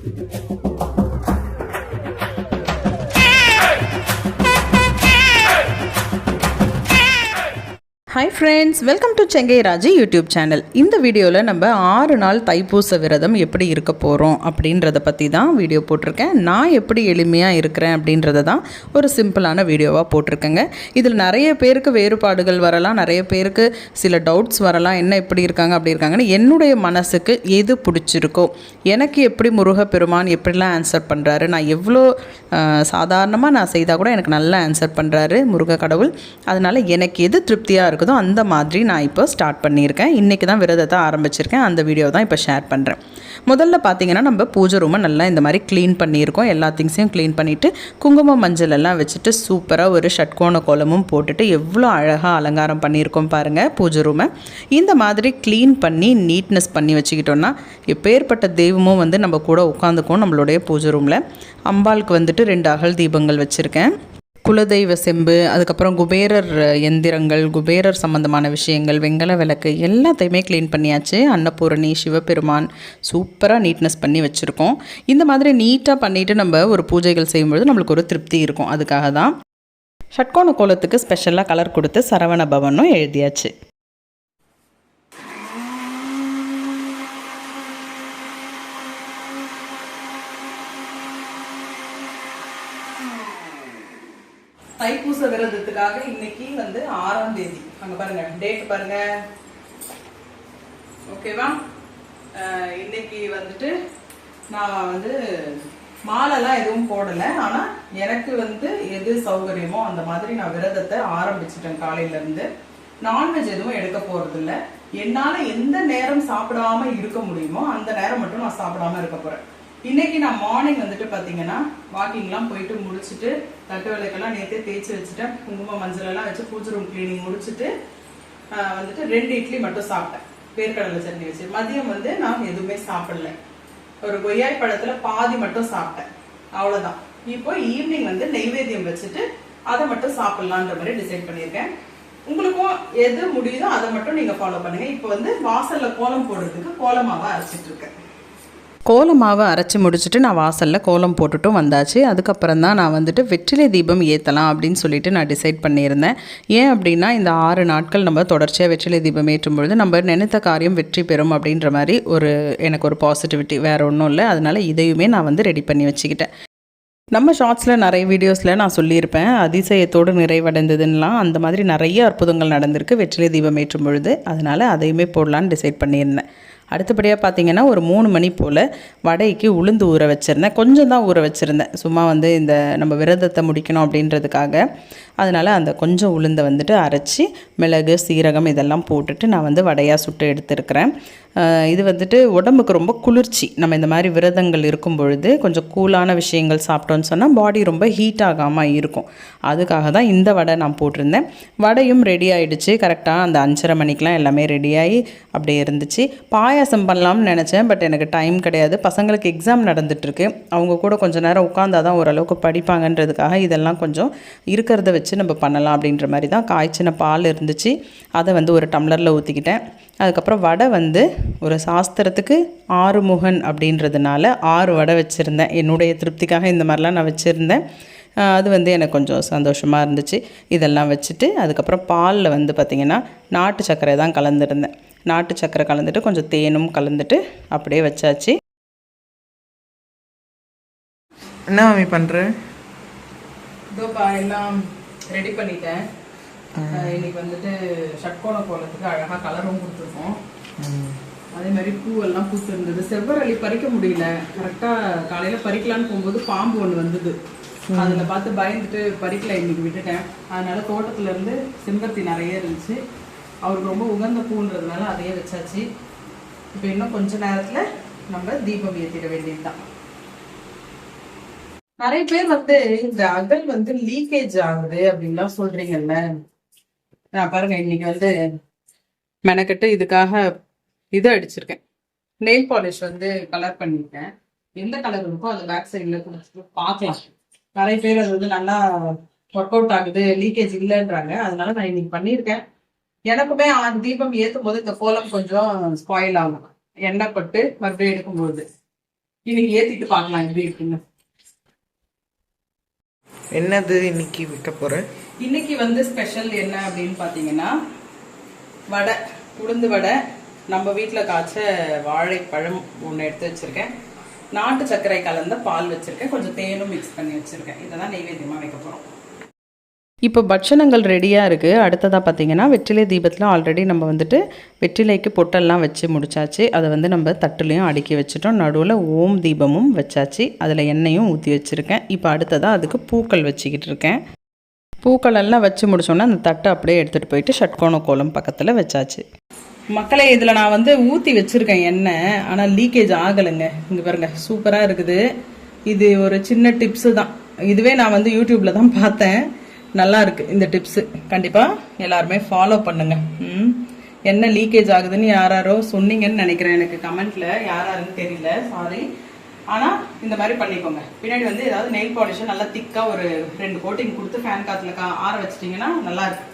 Hi friends, welcome to Chengai Raji YouTube channel. இந்த வீடியோவில் நம்ம 6 நாள் தைப்பூச விரதம் எப்படி இருக்க போகிறோம் அப்படின்றத பற்றி தான் வீடியோ போட்டிருக்கேன். நான் எப்படி எளிமையாக இருக்கிறேன் அப்படின்றத தான் ஒரு சிம்பிளான வீடியோவாக போட்டிருக்கேங்க. இதில் நிறைய பேருக்கு வேறுபாடுகள் வரலாம், நிறைய பேருக்கு சில டவுட்ஸ் வரலாம், என்ன எப்படி இருக்காங்க அப்படி இருக்காங்கன்னு. என்னுடைய மனசுக்கு எது பிடிச்சிருக்கோ, எனக்கு எப்படி முருகப்பெருமான் எப்படிலாம் ஆன்சர் பண்ணுறாரு, நான் எவ்வளோ சாதாரணமாக நான் செய்தால் கூட எனக்கு நல்லா ஆன்சர் பண்ணுறாரு முருக கடவுள். அதனால் எனக்கு எது திருப்தியாக இருக்குதோ அந்த மாதிரி நான் இப்போ ஸ்டார்ட் பண்ணியிருக்கேன். இன்றைக்கி தான் விரதத்தை ஆரம்பிச்சிருக்கேன். அந்த வீடியோ தான் இப்போ ஷேர் பண்ணுறேன். முதல்ல பார்த்திங்கன்னா நம்ம பூஜை ரூமை நல்லா இந்த மாதிரி க்ளீன் பண்ணியிருக்கோம். எல்லா திங்ஸையும் க்ளீன் பண்ணிவிட்டு குங்குமம் மஞ்சள் எல்லாம் வச்சுட்டு சூப்பராக ஒரு ஷட்கோண கோலமும் போட்டுட்டு எவ்வளோ அழகாக அலங்காரம் பண்ணியிருக்கோம் பாருங்கள் பூஜை ரூமை. இந்த மாதிரி க்ளீன் பண்ணி நீட்னஸ் பண்ணி வச்சுக்கிட்டோன்னா எப்பேற்பட்ட தெய்வமும் வந்து நம்ம கூட உட்காந்துக்கும். நம்மளுடைய பூஜை ரூமில் அம்பாளுக்கு வந்துட்டு 2 அகல் தீபங்கள் வச்சுருக்கேன். குலதெய்வ செம்பு, அதுக்கப்புறம் குபேரர் எந்திரங்கள், குபேரர் சம்மந்தமான விஷயங்கள், வெங்கல விளக்கு எல்லாத்தையுமே க்ளீன் பண்ணியாச்சு. அன்னபூரணி, சிவபெருமான் சூப்பராக நீட்னஸ் பண்ணி வச்சுருக்கோம். இந்த மாதிரி நீட்டாக பண்ணிவிட்டு நம்ம ஒரு பூஜைகள் செய்யும்பொழுது நம்மளுக்கு ஒரு திருப்தி இருக்கும். அதுக்காக தான் ஷட்கோண கோலத்துக்கு ஸ்பெஷலாக கலர் கொடுத்து சரவண பவனும் எழுதியாச்சு. தைப்பூச விரதத்துக்காக இன்னைக்கு வந்து 6ஆம் தேதி. அங்க பாருங்க, டேட் பாருங்க, ஓகேவா? இன்னைக்கு வந்துட்டு நான் வந்து மாலைலாம் எதுவும் போடலை. ஆனால் எனக்கு வந்து எது சௌகரியமோ அந்த மாதிரி நான் விரதத்தை ஆரம்பிச்சிட்டேன். காலையிலேருந்து நான்வெஜ் எதுவும் எடுக்க போகிறதில்ல. என்னால் எந்த நேரம் சாப்பிடாம இருக்க முடியுமோ அந்த நேரம் மட்டும் நான் சாப்பிடாம இருக்க போகிறேன். இன்னைக்கு நான் மார்னிங் வந்துட்டு பார்த்தீங்கன்னா வாக்கிங்லாம் போயிட்டு முடிச்சுட்டு தட்டு விளக்கெல்லாம் நேற்றே தேய்ச்சி வச்சுட்டேன். குங்குமம் மஞ்சள் எல்லாம் வச்சு பூஜை ரூம் கிளீனிங் முடிச்சுட்டு வந்துட்டு 2 இட்லி மட்டும் சாப்பிட்டேன், வேர்க்கடலை சட்னி வச்சு. மதியம் வந்து நான் எதுவுமே சாப்பிடல. ஒரு கொய்யாய் பழத்துல பாதி மட்டும் சாப்பிட்டேன், அவ்வளோதான். இப்போ ஈவினிங் வந்து நெய்வேத்தியம் வச்சுட்டு அதை மட்டும் சாப்பிடலான்ற மாதிரி டிசைட் பண்ணியிருக்கேன். உங்களுக்கும் எது முடியுதோ அதை மட்டும் நீங்கள் ஃபாலோ பண்ணுங்க. இப்போ வந்து வாசல்ல கோலம் போடுறதுக்கு கோலமாவை அரைச்சிட்டு இருக்கேன். கோலமாவை அரைச்சி முடிச்சுட்டு நான் வாசலில் கோலம் போட்டுட்டும் வந்தாச்சு. அதுக்கப்புறம் தான் நான் வந்துட்டு வெற்றிலை தீபம் ஏற்றலாம் அப்படின்னு சொல்லிட்டு நான் டிசைட் பண்ணியிருந்தேன். ஏன் அப்படின்னா இந்த 6 நாட்கள் நம்ம தொடர்ச்சியாக வெற்றிலை தீபம் ஏற்றும் பொழுது நம்ம நினைத்த காரியம் வெற்றி பெறும் அப்படின்ற மாதிரி எனக்கு ஒரு பாசிட்டிவிட்டி, வேறு ஒன்றும் இல்லை. அதனால் இதையுமே நான் வந்து ரெடி பண்ணி வச்சுக்கிட்டேன். நம்ம ஷார்ட்ஸில் நிறைய வீடியோஸில் நான் சொல்லியிருப்பேன், அதிசயத்தோடு நிறைவடைந்ததுன்னெலாம். அந்த மாதிரி நிறைய அற்புதங்கள் நடந்திருக்கு வெற்றிலை தீபம் ஏற்றும் பொழுது. அதனால் அதையுமே போடலான்னு டிசைட் பண்ணியிருந்தேன். அடுத்தபடியாக பார்த்திங்கன்னா ஒரு 3 மணி போல் வடைக்கு உளுந்து ஊற வச்சுருந்தேன். கொஞ்சம் தான் ஊற வச்சுருந்தேன், சும்மா வந்து இந்த நம்ம விரதத்தை முடிக்கணும் அப்படின்றதுக்காக. அதனால் அந்த கொஞ்சம் உளுந்தை வந்துட்டு அரைச்சி மிளகு, சீரகம் இதெல்லாம் போட்டுட்டு நான் வந்து வடையாக சுட்டு எடுத்துருக்கிறேன். இது வந்துட்டு உடம்புக்கு ரொம்ப குளிர்ச்சி. நம்ம இந்த மாதிரி விரதங்கள் இருக்கும் பொழுது கொஞ்சம் கூலான விஷயங்கள் சாப்பிட்டோன்னு சொன்னால் பாடி ரொம்ப ஹீட் ஆகாமல் இருக்கும். அதுக்காக தான் இந்த வடை நான் போட்டிருந்தேன். வடையும் ரெடி ஆகிடுச்சு கரெக்டாக. அந்த 5:30 மணிக்கெலாம் எல்லாமே ரெடியாகி அப்படியே இருந்துச்சு. பாயாசம் பண்ணலாம்னு நினச்சேன், பட் எனக்கு டைம் கிடையாது. பசங்களுக்கு எக்ஸாம் நடந்துகிட்ருக்கு. அவங்க கூட கொஞ்சம் நேரம் உட்காந்தா தான் ஓரளவுக்கு படிப்பாங்கன்றதுக்காக இதெல்லாம் கொஞ்சம் இருக்கிறத வச்சு நம்ம பண்ணலாம் அப்படின்ற மாதிரி தான். காய்ச்சின பால் இருந்துச்சு, அதை வந்து ஒரு டம்ளரில் ஊற்றிக்கிட்டேன். அதுக்கப்புறம் வடை வந்து ஒரு சாஸ்திரத்துக்கு 6 முகன் அப்படின்றதுனால 6 வடை வச்சுருந்தேன். என்னுடைய திருப்திக்காக இந்த மாதிரிலாம் நான் வச்சுருந்தேன். அது வந்து எனக்கு கொஞ்சம் சந்தோஷமாக இருந்துச்சு. இதெல்லாம் வச்சுட்டு அதுக்கப்புறம் பாலில் வந்து பார்த்திங்கன்னா நாட்டு சர்க்கரை தான் கலந்துருந்தேன். நாட்டு சர்க்கரை கலந்துட்டு கொஞ்சம் தேனும் கலந்துட்டு அப்படியே வச்சாச்சு. என்ன மாமி பண்ணுற? இதோப்பா எல்லாம் ரெடி பண்ணிட்டேன். இன்னைக்கு வந்துட்டு ஷட்கோண கோலத்துக்கு அழகாக கலரும் கொடுத்துருக்கோம். அதே மாதிரி பூவெல்லாம் பூத்து இருந்தது. செவ்வரளி பறிக்க முடியல. கரெக்டாக காலையில் பறிக்கலான்னு போகும்போது பாம்பு ஒன்று வந்தது. அதில் பார்த்து பயந்துட்டு பறிக்கல, இன்னைக்கு விட்டுட்டேன். அதனால தோட்டத்துலேருந்து செம்பருத்தி நிறைய இருந்துச்சு. அவருக்கு ரொம்ப உகந்த பூன்றதுனால அதையே வச்சாச்சு. இப்போ இன்னும் கொஞ்ச நேரத்தில் நம்ம தீபம் ஏற்றிட வேண்டியது தான். நிறைய பேர் வந்து இந்த அகல் வந்து லீக்கேஜ் ஆகுது அப்படின்லாம் சொல்றீங்கல்ல. நான் பாருங்க இன்னைக்கு வந்து மெனக்கட்டு இதுக்காக இது அடிச்சிருக்கேன். நெயில் பாலிஷ் வந்து கலர் பண்ணியிருக்கேன். எந்த கலர் இருக்கோ அது பேக் சைடில் கொடுத்துட்டு பார்க்கலாம். நிறைய பேர் அது வந்து நல்லா ஒர்க் அவுட் ஆகுது, லீக்கேஜ் இல்லைன்றாங்க. அதனால நான் இன்னைக்கு பண்ணியிருக்கேன். எனக்குமே தீபம் ஏற்றும் போது இந்த கோலம் கொஞ்சம் ஸ்பாயில் ஆகும், எண்ணெய் பட்டு மறுபடியும் எடுக்கும்போது. இன்னைக்கு ஏத்திட்டு பார்க்கலாம் எப்படி இருக்குன்னு. என்னது இன்னைக்கு வைக்க போற? இன்னைக்கு வந்து ஸ்பெஷல் என்ன அப்படின்னு பாத்தீங்கன்னா வடை, உளுந்து வடை. நம்ம வீட்டில் காய்ச்ச வாழைப்பழம் ஒன்று எடுத்து வச்சிருக்கேன். நாட்டு சர்க்கரை கலந்த பால் வச்சிருக்கேன். கொஞ்சம் தேனும் மிக்ஸ் பண்ணி வச்சிருக்கேன். இதை தான் நெய்வேத்தியமாக வைக்க போகிறோம். இப்போ பட்சணங்கள் ரெடியாக இருக்குது. அடுத்ததாக பார்த்தீங்கன்னா வெற்றிலை தீபத்தில் ஆல்ரெடி நம்ம வந்துட்டு வெற்றிலைக்கு பொட்டெல்லாம் வச்சு முடிச்சாச்சு. அதை வந்து நம்ம தட்டுலையும் அடுக்கி வச்சுட்டோம். நடுவில் ஓம் தீபமும் வச்சாச்சு. அதில் எண்ணெயும் ஊற்றி வச்சுருக்கேன். இப்போ அடுத்ததாக அதுக்கு பூக்கள் வச்சுக்கிட்டு இருக்கேன். பூக்கள் எல்லாம் வச்சு முடிச்சோன்னா அந்த தட்டை அப்படியே எடுத்துகிட்டு போயிட்டு ஷட்கோண கோலம் பக்கத்தில் வச்சாச்சு. மக்களே, இதில் நான் வந்து ஊற்றி வச்சுருக்கேன் எண்ணெய், ஆனால் லீக்கேஜ் ஆகலைங்க. இங்கே பாருங்க, சூப்பராக இருக்குது. இது ஒரு சின்ன டிப்ஸு தான். இதுவே நான் வந்து யூடியூப்பில் தான் பார்த்தேன். நல்லா இருக்கு இந்த டிப்ஸு. கண்டிப்பாக எல்லாருமே ஃபாலோ பண்ணுங்க. என்ன லீக்கேஜ் ஆகுதுன்னு யாரோ சொன்னீங்கன்னு நினைக்கிறேன். எனக்கு கமெண்ட்ல யாருன்னு தெரியல, சாரி. ஆனால் இந்த மாதிரி பண்ணிக்கோங்க. பின்னாடி வந்து ஏதாவது நெயில் பாலிஷை நல்லா திக்காக ஒரு 2 கோட்டிங் கொடுத்து ஃபேன் காற்றுல ஆற வச்சிட்டிங்கன்னா நல்லா இருக்கு.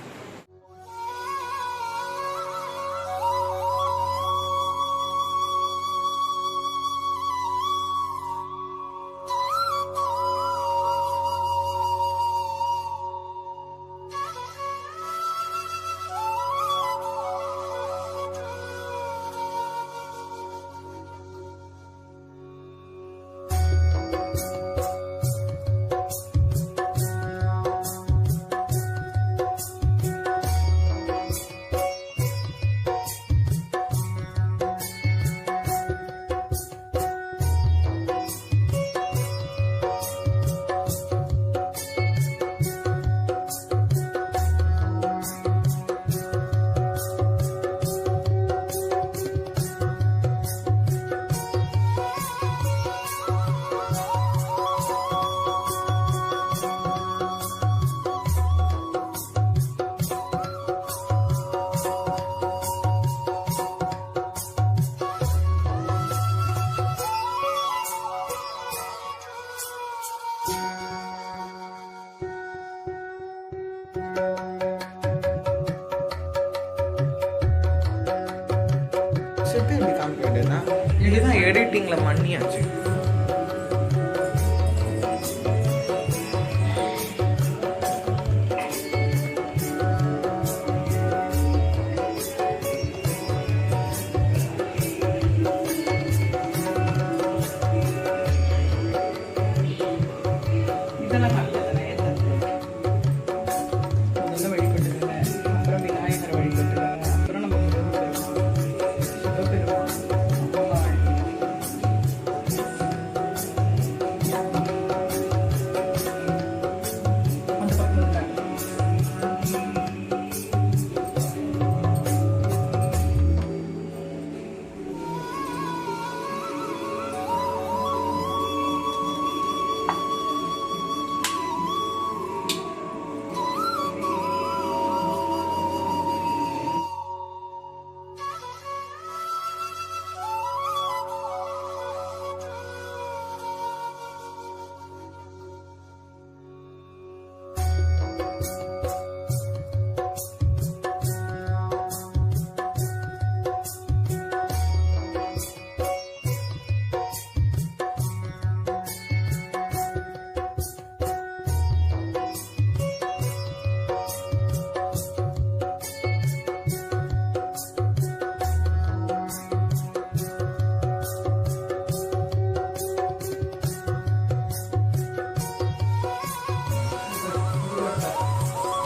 இதுதான் எடிட்டிங்ல மண்ணியாச்சு. இதெல்லாம் நல்லது. முதல்ல வழிபட்டுக்கங்க, அப்புறம் விநாயகரை வழிபட்டுக்கங்க, அப்புறம் நம்ம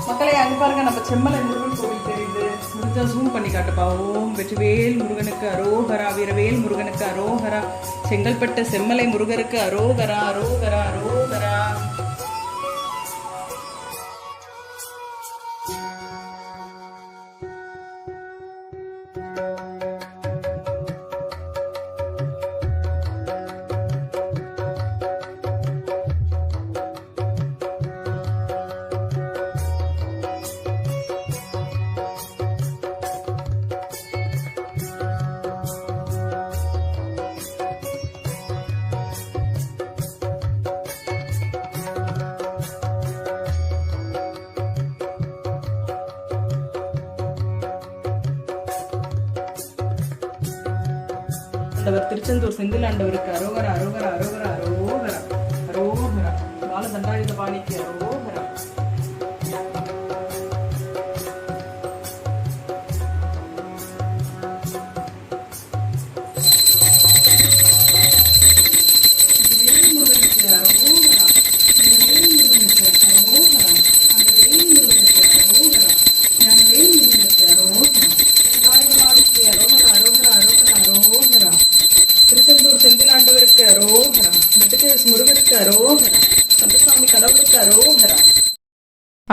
மக்களே, அங்க பாருங்க, நம்ம செம்மலை முருகன் கோவில் தெரியுது. முடிஞ்சா ஜூம் பண்ணி காட்டுப்பா. ஓம் வெற்றிவேல் முருகனுக்கு அரோகரா, வீரவேல் முருகனுக்கு அரோகரா, செங்கல்பட்டு செம்மலை முருகருக்கு அரோகரா, அரோகரா, அரோகரா. ஆண்டவர் திருச்செந்தூர் செந்தில் ஆண்டவருக்கு அரோகரா, அரோகரா. முருகனுக்கு அரோகரா. கந்தசாமி கடவுளுக்கு அரோகரா.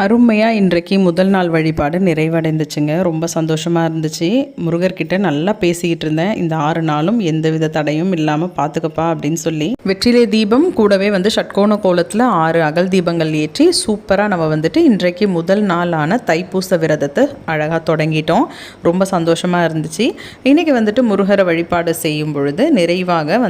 அருமையாக இன்றைக்கு முதல் நாள் வழிபாடு நிறைவடைந்துச்சுங்க. ரொம்ப சந்தோஷமாக இருந்துச்சு. முருகர்கிட்ட நல்லா பேசிக்கிட்டு இருந்தேன். இந்த 6 நாளும் எந்தவித தடையும் இல்லாமல் பார்த்துக்கப்பா அப்படின்னு சொல்லி வெற்றிலை தீபம் கூடவே ஷட்கோண கோலத்தில் 6 அகல் தீபங்கள் ஏற்றி சூப்பராக நம்ம இன்றைக்கு முதல் நாளான தைப்பூச விரதத்தை அழகாக தொடங்கிட்டோம். ரொம்ப சந்தோஷமாக இருந்துச்சு. இன்றைக்கி முருகரை வழிபாடு செய்யும் பொழுது நிறைவாக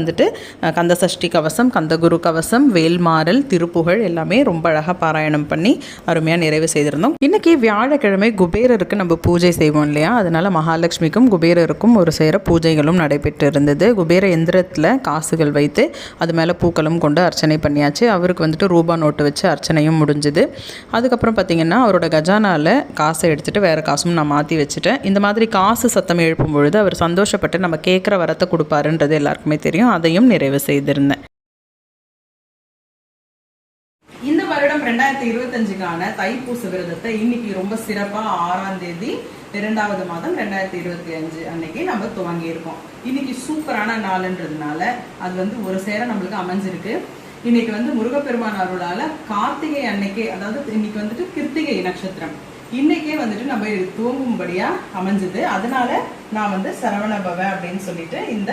கந்த சஷ்டி கவசம், கந்தகுரு கவசம், வேல்மாறல், திருப்புகழ் எல்லாமே ரொம்ப அழகாக பாராயணம் பண்ணி அருமையாக நிறைவு செய்திருந்தோம். இன்னைக்கு வியாழக்கிழமை குபேரருக்கு நம்ம பூஜை செய்வோம் இல்லையா, அதனால மகாலட்சுமிக்கும் குபேரருக்கும் ஒரு சேர பூஜைகளும் நடைபெற்று இருந்தது. குபேர எந்திரத்தில் காசுகள் வைத்து அது மேலே பூக்களும் கொண்டு அர்ச்சனை பண்ணியாச்சு. அவருக்கு ரூபா நோட்டு வச்சு அர்ச்சனையும் முடிஞ்சுது. அதுக்கப்புறம் பார்த்திங்கன்னா அவரோட கஜானாவில் காசை எடுத்துகிட்டு வேறு காசும் நான் மாற்றி வச்சுட்டேன். இந்த மாதிரி காசு சத்தம் எழுப்பும் பொழுது அவர் சந்தோஷப்பட்டு நம்ம கேட்குற வரத்தை கொடுப்பாருன்றது எல்லாருக்குமே தெரியும். அதையும் நிறைவு செய்திருந்தேன். இந்த வருடம் 2025க்கான தைப்பூச விரதத்தை இன்னைக்கு ரொம்ப சிறப்பா 6ஆம் தேதி 2வது மாதம் 2025 அன்னைக்கு நம்ம துவங்கி இருக்கோம். இன்னைக்கு சூப்பரான நாள்ன்றதுனால அது ஒரு சேர நம்மளுக்கு அமைஞ்சிருக்கு. இன்னைக்கு முருகப்பெருமான் அருளால கார்த்திகை அன்னைக்கே, அதாவது இன்னைக்கு கிருத்திகை நட்சத்திரம் இன்னைக்கே நம்ம துவங்கும்படியா அமைஞ்சது. அதனால நான் சரவண பவ அப்படின்னு சொல்லிட்டு இந்த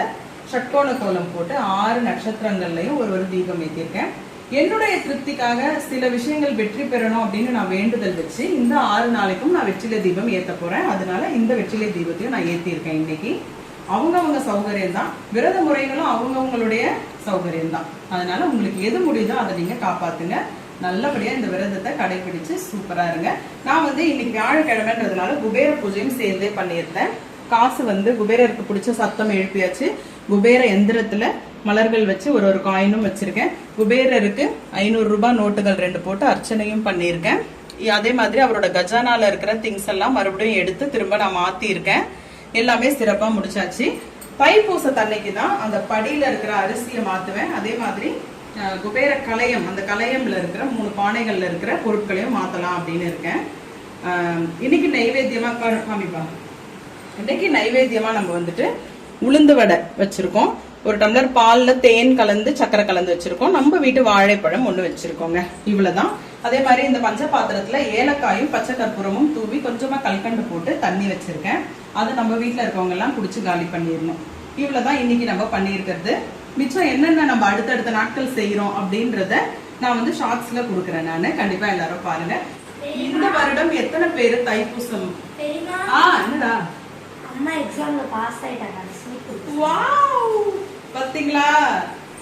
ஷட்கோண கோலம் போட்டு 6 நட்சத்திரங்கள்லயும் ஒரு தீபம் ஏற்றிருக்கேன். என்னுடைய திருப்திக்காக சில விஷயங்கள் வெற்றி பெறணும் அப்படின்னு நான் வேண்டுதல் வச்சு இந்த 6 நாளைக்கும் நான் வெற்றிலை தீபம் ஏற்ற போறேன். அதனால இந்த வெற்றிலை தீபத்தையும் நான் ஏற்றிருக்கேன். இன்னைக்கு அவங்கவுங்க சௌகரியம் தான், விரத முறைகளும் அவங்கவுங்களுடைய சௌகரியம் தான். அதனால உங்களுக்கு எது முடியுதோ அதை நீங்க காப்பாத்துங்க. நல்லபடியா இந்த விரதத்தை கடைபிடிச்சு சூப்பரா இருங்க. நான் இன்னைக்கு வியாழக்கிழமைன்றதுனால குபேர பூஜையும் சேர்ந்தே பண்ணியிருந்தேன். காசு குபேரருக்கு பிடிச்ச சத்தம் எழுப்பியாச்சு. குபேர எந்திரத்துல மலர்கள் வச்சு ஒரு காயினும் வச்சிருக்கேன். குபேரருக்கு 500 ரூபாய் நோட்டுகள் 2 போட்டு அர்ச்சனையும் பண்ணியிருக்கேன். அதே மாதிரி அவரோட கஜானால இருக்கிற திங்ஸ் எல்லாம் மறுபடியும் எடுத்து திரும்ப நான் மாத்தி இருக்கேன். எல்லாமே சிறப்பா முடிச்சாச்சு. தைப்பூச தன்னைக்கு தான் அந்த படியில இருக்கிற அரிசியை மாத்துவேன். அதே மாதிரி குபேர கலையம், அந்த கலையம்ல இருக்கிற 3 பானைகள்ல இருக்கிற பொருட்களையும் மாத்தலாம் அப்படின்னு இருக்கேன். இன்னைக்கு நைவேத்தியமா காமிப்பா. இன்னைக்கு நைவேத்தியமா நம்ம உளுந்து வடை வச்சிருக்கோம். ஒரு டம்ளர் பால்ல தேன் கலந்து சக்கரை கலந்து வச்சிருக்கோம். நம்ம வீட்டு வாழைப்பழம் 1 வச்சிருக்கோங்க. இவ்வளவுதான். அதே மாதிரி இந்த பஞ்ச பாத்திரத்துல ஏலக்காயும் பச்சை கற்பூரமும் தூவி கொஞ்சமா கல்கண்டு போட்டு தண்ணி வச்சிருக்கேன். அதை நம்ம வீட்டுல இருக்கவங்க எல்லாம் குடிச்சு காலி பண்ணிடணும். இவ்வளவுதான் இன்னைக்கு நம்ம பண்ணியிருக்கிறது. மிச்சம் என்னென்ன நம்ம அடுத்தடுத்த நாட்கள் செய்யறோம் அப்படின்றத நான் ஷார்ட்ஸ்ல கொடுக்குறேன். நானு கண்டிப்பா எல்லாரும் பாருங்க. இந்த வருடம் எத்தனை பேரு தைப்பூசம் என்னடா அம்மா எக்ஸாம்ல பாஸ் ஆயிட்டாங்க. வாவ், பாத்தீங்களா?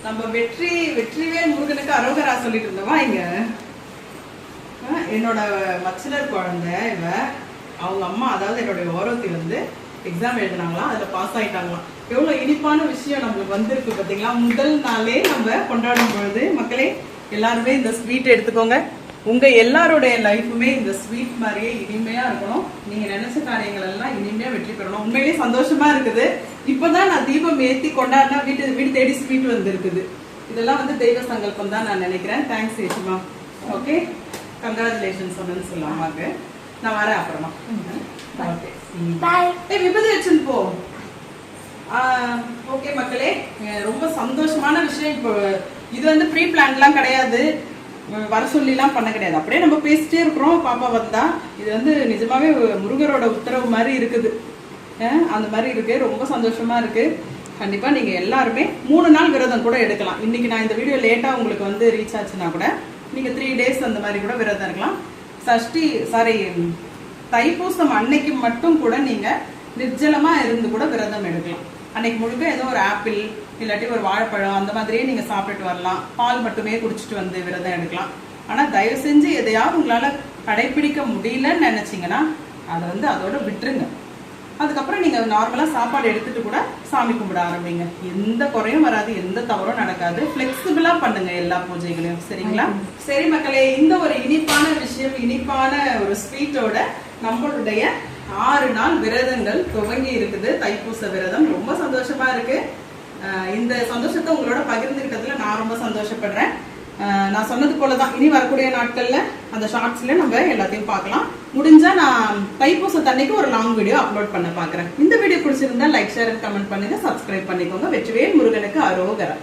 நம்ம வெற்றிவேல் முருகனுக்கு அரோகரா சொல்லிட்டு இருந்தோமா. இங்க என்னோட மச்சினர் குழந்தை இவ, அவங்க அம்மா, அதாவது என்னுடைய ஓரத்தி எக்ஸாம் எழுதினாங்களாம், அதுல பாஸ் ஆயிட்டாங்களாம். எவ்வளவு இனிப்பான விஷயம் நம்மளுக்கு வந்திருக்கு பாத்தீங்களா. முதல் நாளே நம்ம கொண்டாடும் பொழுது மக்களே எல்லாருமே இந்த ஸ்வீட் எடுத்துக்கோங்க. உங்க எல்லாருடைய லைஃபுமே இந்த ஸ்வீட் மாதிரியே இனிமையா இருக்கணும். நீங்க நினைச்ச காரியங்கள் எல்லாம் இனிமையா வெற்றி பெறணும். உண்மையிலேயே சந்தோஷமா இருக்குது. இப்பதான் நான் தீபம் ஏத்தி கொண்டாடினா வீடு தேடி ஸ்வீட் வந்திருக்குது. இதெல்லாம் தெய்வ சங்கல்பம் தான் நான் நினைக்கிறேன். தேங்க்ஸ் ஏசுமா. ஓகே, கங்க்ராச்சுலேஷன்ஸ் சொல்லலாமாக்கு. நான் வரேன் அப்புறமா. விபதி வச்சுன்னு போ. ஓகே மக்களே, ரொம்ப சந்தோஷமான விஷயம். இப்போ இது ப்ரீ பிளான்லாம் கிடையாது, வர சொல்லிலாம் பண்ண கிடையாது. அப்படியே நம்ம பேசிட்டே இருக்கிறோம். பாப்பா வந்தா இது நிஜமாவே முருகரோட உத்தரவு மாதிரி இருக்குது. அந்த மாதிரி இருக்கு. ரொம்ப சந்தோஷமா இருக்கு. கண்டிப்பா நீங்க எல்லாருமே 3 நாள் விரதம் கூட எடுக்கலாம். இன்னைக்கு நான் இந்த வீடியோ லேட்டா உங்களுக்கு ரீச் ஆச்சுன்னா கூட நீங்க 3 டேஸ் அந்த மாதிரி கூட விரதம் இருக்கலாம். தைப்பூசம் அன்னைக்கு மட்டும் கூட நீங்க நிர்ஜலமா இருந்து கூட விரதம் எடுக்கலாம். அன்னைக்கு முழுக்க ஏதோ ஒரு ஆப்பிள் இல்லாட்டி ஒரு வாழைப்பழம் அந்த மாதிரியே நீங்க சாப்பிட்டுட்டு வரலாம். பால் மட்டுமே குடிச்சிட்டு விரதம் எடுக்கலாம். ஆனா தயவு செஞ்சு எதையாவது உங்களால கடைபிடிக்க முடியலன்னு நினைச்சீங்கன்னா அதை அதோட விட்டுருங்க. அதுக்கப்புறம் நீங்க நார்மலா சாப்பாடு எடுத்துட்டு கூட சாமி கும்பிட ஆரம்பிங்க. எந்த குறையும் வராது, எந்த தவறும் நடக்காது. பிளெக்சிபிளா பண்ணுங்க எல்லா பூஜைகளையும். சரிங்களா? சரி மக்களே, இந்த ஒரு இனிப்பான விஷயம், இனிப்பான ஒரு ஸ்வீட்டோட நம்மளுடைய 6 நாள் விரதங்கள் துவங்கி இருக்குது. தைப்பூச விரதம் ரொம்ப சந்தோஷமா இருக்கு. இந்த சந்தோஷத்தை உங்களோட பகிர்ந்துகிட்டதுல நான் ரொம்ப சந்தோஷப்படுறேன். நான் சொன்னது போலதான் இனி வரக்கூடிய நாட்கள்ல அந்த ஷார்ட்ஸ்ல நம்ம எல்லாத்தையும் பார்க்கலாம். முடிஞ்சா நான் தைப்பூசத்தன்னைக்கு ஒரு லாங் வீடியோ அப்லோட் பண்ண பாக்குறேன். இந்த வீடியோ பிடிச்சிருந்தா லைக், ஷேர், கமெண்ட் பண்ணுங்க, சப்ஸ்கிரைப் பண்ணிக்கோங்க. வெற்றிவேல் முருகனுக்கு அரோகரா.